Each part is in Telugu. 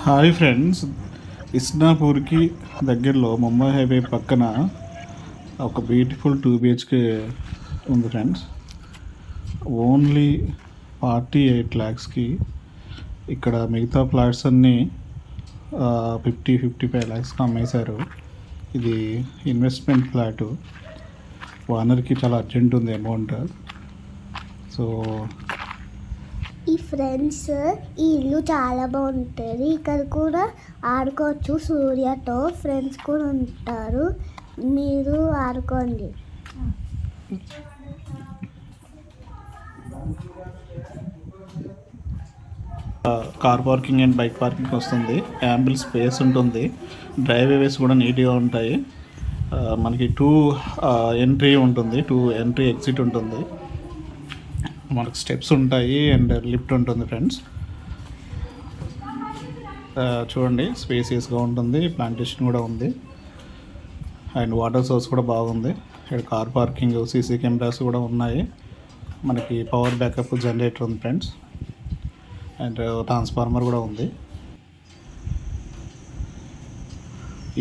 హాయ్ ఫ్రెండ్స్, ఇస్నాపూర్కి దగ్గరలో ముంబై హైవే పక్కన ఒక బ్యూటిఫుల్ 2 BHK ఉంది ఫ్రెండ్స్. ఓన్లీ 48 lakhsకి ఇక్కడ మిగతా ఫ్లాట్స్ అన్నీ 55 lakhsకి అమ్మేశారు. ఇది ఇన్వెస్ట్మెంట్ ఫ్లాటు. ఓనర్కి చాలా అర్జెంట్ ఉంది అమౌంట్. సో ఈ ఫ్రెండ్స్ ఈ ఇల్లు చాలా బాగుంటుంది. ఇక్కడ కూడా ఆడుకోవచ్చు. సూర్యతో ఫ్రెండ్స్ కూడా ఉంటారు. మీరు ఆడుకోండి. Car parking and bike parking వస్తుంది. యాంబుల్ స్పేస్ ఉంటుంది. డ్రైవేస్ కూడా నీట్గా ఉంటాయి. మనకి 2 ఎంట్రీ ఉంటుంది, 2 ఎంట్రీ ఎగ్జిట్ ఉంటుంది. మనకు స్టెప్స్ ఉంటాయి అండ్ లిఫ్ట్ ఉంటుంది ఫ్రెండ్స్. చూడండి, స్పేసియస్గా ఉంటుంది. ప్లాంటేషన్ కూడా ఉంది అండ్ వాటర్ సోర్స్ కూడా బాగుంది. ఇక్కడ కార్ పార్కింగ్, సీసీ కెమెరాస్ కూడా ఉన్నాయి. మనకి పవర్ బ్యాకప్ జనరేటర్ ఉంది ఫ్రెండ్స్ అండ్ ట్రాన్స్ఫార్మర్ కూడా ఉంది.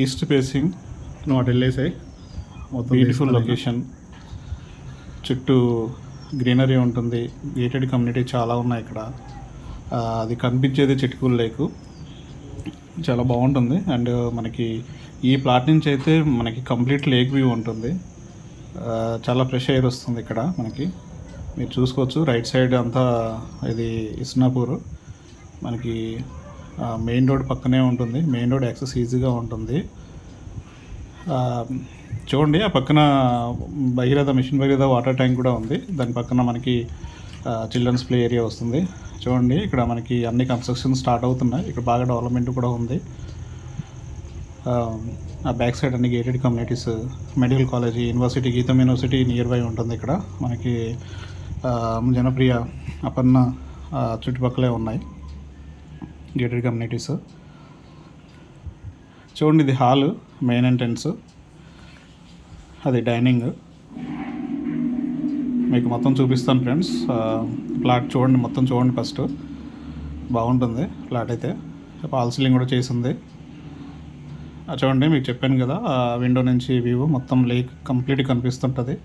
ఈస్ట్ ఫేసింగ్ నాట్ వెళ్ళేసాయి. Beautiful location. చుట్టూ గ్రీనరీ ఉంటుంది. గేటెడ్ కమ్యూనిటీ చాలా ఉన్నాయి ఇక్కడ. అది కనిపించేది చిట్కూల్ లేకు. చాలా బాగుంటుంది. అండ్ మనకి ఈ ప్లాట్ నుంచి అయితే మనకి కంప్లీట్ లేక్ వ్యూ ఉంటుంది. చాలా ఫ్రెష్ ఎయిర్ వస్తుంది ఇక్కడ మనకి. మీరు చూసుకోవచ్చు, రైట్ సైడ్ అంతా ఇది ఇస్నాపూర్. మనకి మెయిన్ రోడ్ పక్కనే ఉంటుంది. మెయిన్ రోడ్ యాక్సెస్ ఈజీగా ఉంటుంది. చూడండి, ఆ పక్కన మిషన్ భగీరథ వాటర్ ట్యాంక్ కూడా ఉంది. దాని పక్కన మనకి చిల్డ్రన్స్ ప్లే ఏరియా వస్తుంది. చూడండి, ఇక్కడ మనకి అన్ని కన్స్ట్రక్షన్ స్టార్ట్ అవుతున్నాయి. ఇక్కడ బాగా డెవలప్మెంట్ కూడా ఉంది. ఆ బ్యాక్ సైడ్ అన్ని gated communities, medical college, university, గీతం యూనివర్సిటీ నియర్ బై ఉంటుంది. ఇక్కడ మనకి జనప్రియ, అపర్ణ చుట్టుపక్కలే ఉన్నాయి గేటెడ్ కమ్యూనిటీస్. చూడండి, ఇది హాల్, మెయిన్ ఎంట్రన్స్. అది డైనింగ్. మీకు మొత్తం చూపిస్తాను ఫ్రెండ్స్. ఫ్లాట్ చూడండి, మొత్తం చూడండి ఫస్ట్. బాగుంటుంది ఫ్లాట్ అయితే. ఫాల్ సీలింగ్ కూడా చేసింది. చూడండి, మీకు చెప్పాను కదా, విండో నుంచి వ్యూ మొత్తం లేక్ కంప్లీట్గా కనిపిస్తుంటుంది.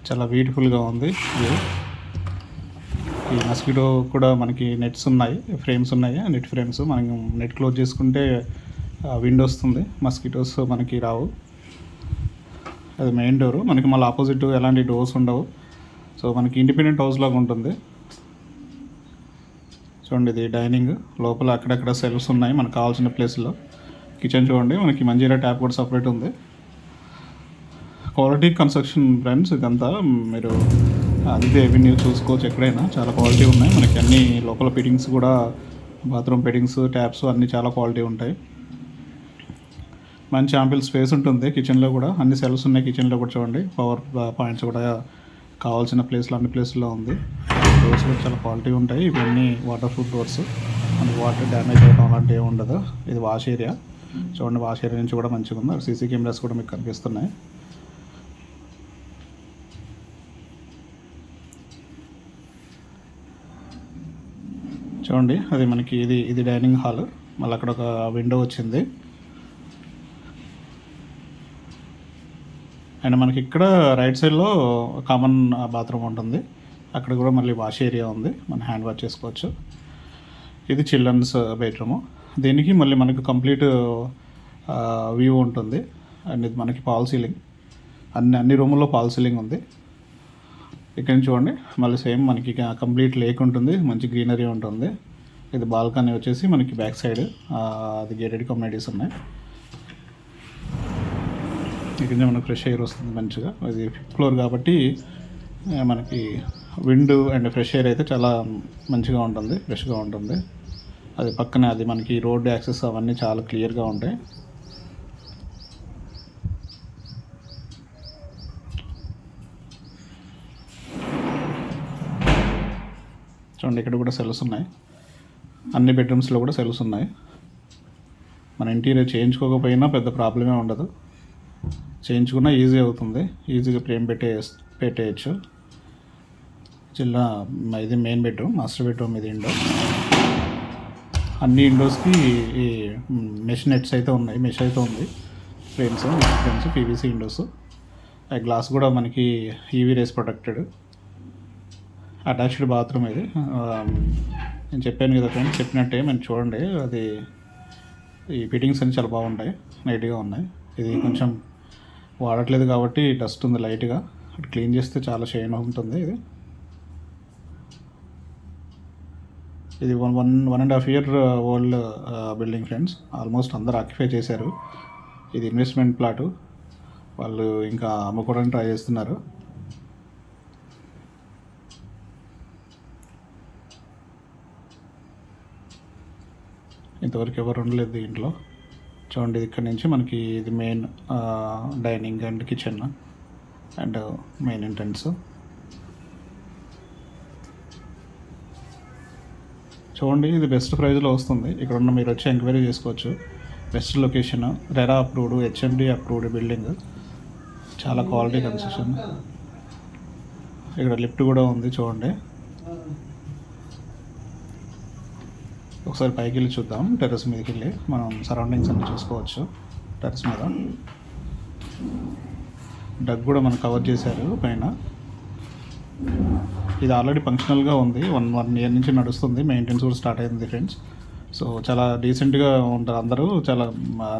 చాలా బ్యూటిఫుల్గా ఉంది వ్యూ. ఈ మస్కిటో కూడా మనకి నెట్స్ ఉన్నాయి, ఫ్రేమ్స్ ఉన్నాయి. నెట్ ఫ్రేమ్స్ మనం నెట్ క్లోజ్ చేసుకుంటే విండో వస్తుంది. మస్కిటోస్ మనకి రావు. అది మెయిన్ డోరు. మనకి మళ్ళీ ఆపోజిట్ ఎలాంటి డోర్స్ ఉండవు. సో మనకి ఇండిపెండెంట్ హౌస్ లాగా ఉంటుంది. చూడండి, ఇది డైనింగ్. లోపల అక్కడక్కడ సెల్ఫ్స్ ఉన్నాయి మనకు కావాల్సిన ప్లేస్లో. కిచెన్ చూడండి, మనకి మంజీరా ట్యాప్ కూడా సపరేట్ ఉంది. క్వాలిటీ కన్స్ట్రక్షన్ ఫ్రెండ్స్ ఇదంతా. మీరు అదితే ఎవెన్యూ చూసుకోవచ్చు. ఎక్కడైనా చాలా క్వాలిటీ ఉన్నాయి. మనకి అన్ని లోపల ఫిట్టింగ్స్ కూడా, బాత్రూమ్ ఫిట్టింగ్స్, ట్యాప్స్ అన్నీ చాలా క్వాలిటీ ఉంటాయి. మంచి యాంపిల్ స్పేస్ ఉంటుంది కిచెన్లో కూడా. అన్ని సెల్ఫ్స్ ఉన్నాయి కిచెన్లో కూడా. చూడండి, పవర్ పాయింట్స్ కూడా కావాల్సిన ప్లేస్లో అన్ని ప్లేస్లో ఉంది. డోర్స్ కూడా చాలా క్వాలిటీ ఉంటాయి. ఇవన్నీ వాటర్ ప్రూఫ్ డోర్స్. మనకి వాటర్ డ్యామేజ్ అవ్వడం అలాంటి ఏమి ఉండదు. ఇది వాష్ ఏరియా. చూడండి, వాష్ ఏరియా నుంచి కూడా మంచిగా ఉంది. సీసీ కెమెరాస్ కూడా మీకు కనిపిస్తున్నాయి. చూడండి, అది మనకి ఇది డైనింగ్ హాల్. మళ్ళీ అక్కడ ఒక విండో వచ్చింది. అండ్ మనకి ఇక్కడ రైట్ సైడ్లో కామన్ బాత్రూమ్ ఉంటుంది. అక్కడ కూడా మళ్ళీ వాష్ ఏరియా ఉంది, మనం హ్యాండ్ వాష్ చేసుకోవచ్చు. ఇది చిల్డ్రన్స్ బెడ్రూము. దీనికి మళ్ళీ మనకు కంప్లీట్ వ్యూ ఉంటుంది. అండ్ ఇది మనకి ఫాల్ సీలింగ్. అన్ని రూముల్లో ఫాల్ సీలింగ్ ఉంది. ఇక్కడ నుంచి చూడండి, మళ్ళీ సేమ్ మనకి కంప్లీట్ లేక్ ఉంటుంది, మంచి గ్రీనరీ ఉంటుంది. ఇది బాల్కనీ వచ్చేసి మనకి బ్యాక్ సైడ్ అది గేటెడ్ కమ్యూనిటీస్ ఉన్నాయి. ఇక్కడ మనకు ఫ్రెష్ ఎయిర్ వస్తుంది మంచిగా. అది 5th ఫ్లోర్ కాబట్టి మనకి విండ్ అండ్ ఫ్రెష్ ఎయిర్ అయితే చాలా మంచిగా ఉంటుంది, ఫ్రెష్గా ఉంటుంది. అది పక్కనే అది మనకి రోడ్ యాక్సెస్ అవన్నీ చాలా క్లియర్గా ఉంటాయి. చూడండి, ఇక్కడ కూడా సెల్స్ ఉన్నాయి. అన్ని బెడ్రూమ్స్లో కూడా సెల్స్ ఉన్నాయి. మన ఇంటీరియర్ చేయించుకోకపోయినా పెద్ద ప్రాబ్లమే ఉండదు. చేయించుకున్నా ఈజీ అవుతుంది. ఈజీగా ఫ్రేమ్ పెట్టేయచ్చు. ఇది మెయిన్ బెడ్రూమ్, మాస్టర్ బెడ్రూమ్. ఇది ఇండో. అన్ని విండోస్కి ఈ మెష్ నెట్స్ అయితే ఉన్నాయి, మెష్ అయితే ఉంది ఫ్రేమ్స్ పీవీసీ విండోస్. ఆ గ్లాస్ కూడా మనకి UV rays protected. Attached bathroom ఇది. నేను చెప్పాను కదా ఫ్రెండ్స్, చెప్పినట్టే మనం చూడండి, అది ఈ ఫిట్టింగ్స్ అన్ని చాలా బాగుంటాయి, నీట్గా ఉన్నాయి. ఇది కొంచెం వాడట్లేదు కాబట్టి డస్ట్ ఉంది లైట్గా, అటు క్లీన్ చేస్తే చాలా షైన్ ఉంటుంది. ఇది 1.5 year old building friends. Almost అందరు ఆక్యుపై చేశారు. ఇది ఇన్వెస్ట్మెంట్ ప్లాటు, వాళ్ళు ఇంకా అమ్ముకోవడానికి ట్రై చేస్తున్నారు. ఇంతవరకు ఎవరు ఉండలేదు దీంట్లో. చూడండి, ఇక్కడ నుంచి మనకి ఇది main dining and kitchen and main entrance. చూడండి, ఇది బెస్ట్ ప్రైస్లో వస్తుంది. ఇక్కడ ఉన్న మీరు వచ్చి ఎంక్వైరీ చేసుకోవచ్చు. Best location, RERA approved, HMD approved building, చాలా క్వాలిటీ కన్స్ట్రక్షన్. ఇక్కడ లిఫ్ట్ కూడా ఉంది చూడండి. ఒకసారి పైకి వెళ్ళి చూద్దాం, టెర్రస్ మీదకి వెళ్ళి మనం సరౌండింగ్స్ అన్ని చూసుకోవచ్చు. టెర్రస్ మీద డగ్ కూడా మనం కవర్ చేశారు పైన. ఇది ఆల్రెడీ ఫంక్షనల్గా ఉంది, 1 year నుంచి నడుస్తుంది. మెయింటెనెన్స్ కూడా స్టార్ట్ అయింది ఫ్రెండ్స్. సో చాలా డీసెంట్గా ఉంటారు, అందరూ చాలా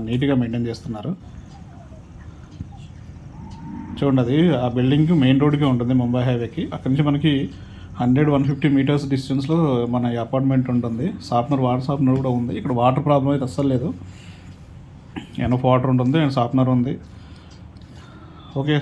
నీట్గా మెయింటైన్ చేస్తున్నారు. చూడండి, అది ఆ బిల్డింగ్ మెయిన్ రోడ్కి ఉంటుంది, ముంబై హైవేకి. అక్కడి నుంచి మనకి 100-150 meters డిస్టెన్స్లో మన ఈ అపార్ట్మెంట్ ఉంటుంది. వాటర్ షార్ప్నర్ కూడా ఉంది. ఇక్కడ వాటర్ ప్రాబ్లం అయితే అస్సలు లేదు, ఎనఫ్ వాటర్ ఉంటుంది అండ్ షార్ప్నర్ ఉంది. ఓకే.